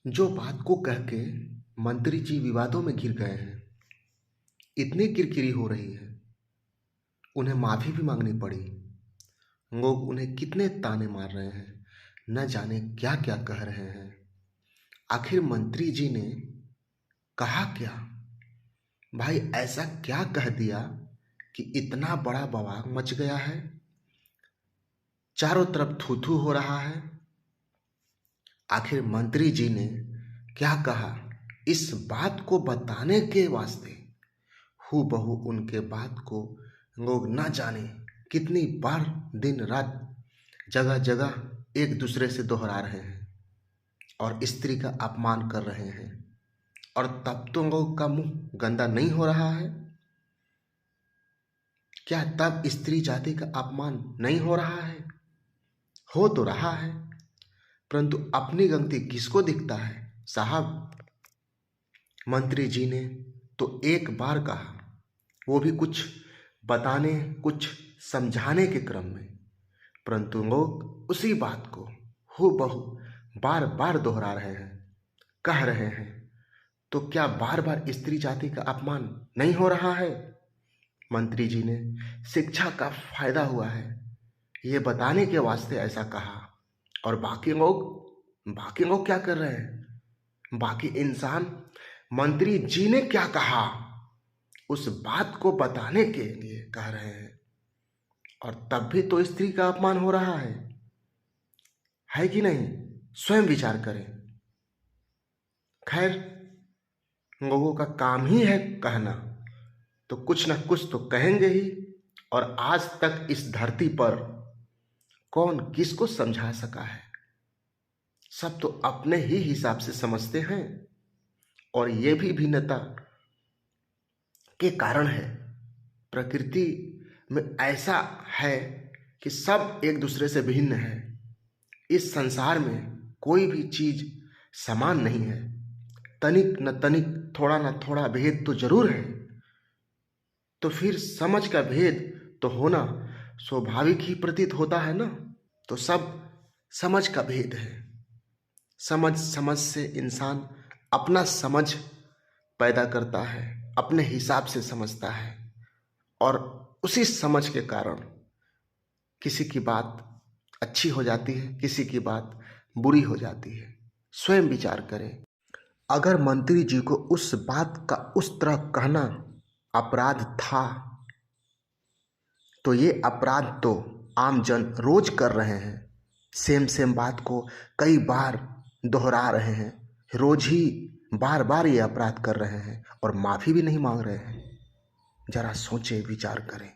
जो बात को कह के मंत्री जी विवादों में घिर गए हैं, इतनी किरकिरी हो रही है, उन्हें माफ़ी भी मांगनी पड़ी। लोग उन्हें कितने ताने मार रहे हैं, न जाने क्या क्या कह रहे हैं। आखिर मंत्री जी ने कहा क्या? भाई ऐसा क्या कह दिया कि इतना बड़ा बवाल मच गया है, चारों तरफ थू थू हो रहा है। आखिर मंत्री जी ने क्या कहा, इस बात को बताने के वास्ते हूबहू उनके बात को लोग न जाने कितनी बार दिन रात जगह जगह एक दूसरे से दोहरा रहे हैं और स्त्री का अपमान कर रहे हैं। और तब तो लोग का मुंह गंदा नहीं हो रहा है क्या? तब स्त्री जाति का अपमान नहीं हो रहा है? हो तो रहा है, परंतु अपनी गलती किसको दिखता है साहब? मंत्री जी ने तो एक बार कहा, वो भी कुछ बताने कुछ समझाने के क्रम में, परंतु लोग उसी बात को हूबहू बार बार दोहरा रहे हैं, कह रहे हैं। तो क्या बार बार स्त्री जाति का अपमान नहीं हो रहा है? मंत्री जी ने शिक्षा का फायदा हुआ है ये बताने के वास्ते ऐसा कहा। और बाकी लोग क्या कर रहे हैं? बाकी इंसान मंत्री जी ने क्या कहा उस बात को बताने के लिए कह रहे हैं, और तब भी तो स्त्री का अपमान हो रहा है कि नहीं? स्वयं विचार करें। खैर, लोगों का काम ही है कहना, तो कुछ न कुछ तो कहेंगे ही। और आज तक इस धरती पर कौन किसको समझा सका है? सब तो अपने ही हिसाब से समझते हैं, और ये भी भिन्नता के कारण है। प्रकृति में ऐसा है कि सब एक दूसरे से भिन्न है। इस संसार में कोई भी चीज समान नहीं है। तनिक न तनिक, थोड़ा न थोड़ा भेद तो जरूर है। तो फिर समझ का भेद तो होना स्वाभाविक ही प्रतीत होता है ना। तो सब समझ का भेद है। समझ से इंसान अपना समझ पैदा करता है, अपने हिसाब से समझता है, और उसी समझ के कारण किसी की बात अच्छी हो जाती है, किसी की बात बुरी हो जाती है। स्वयं विचार करें। अगर मंत्री जी को उस बात का उस तरह कहना अपराध था, तो ये अपराध तो आम जन रोज कर रहे हैं। सेम बात को कई बार दोहरा रहे हैं, रोज ही बार बार ये अपराध कर रहे हैं और माफी भी नहीं मांग रहे हैं। जरा सोचें, विचार करें।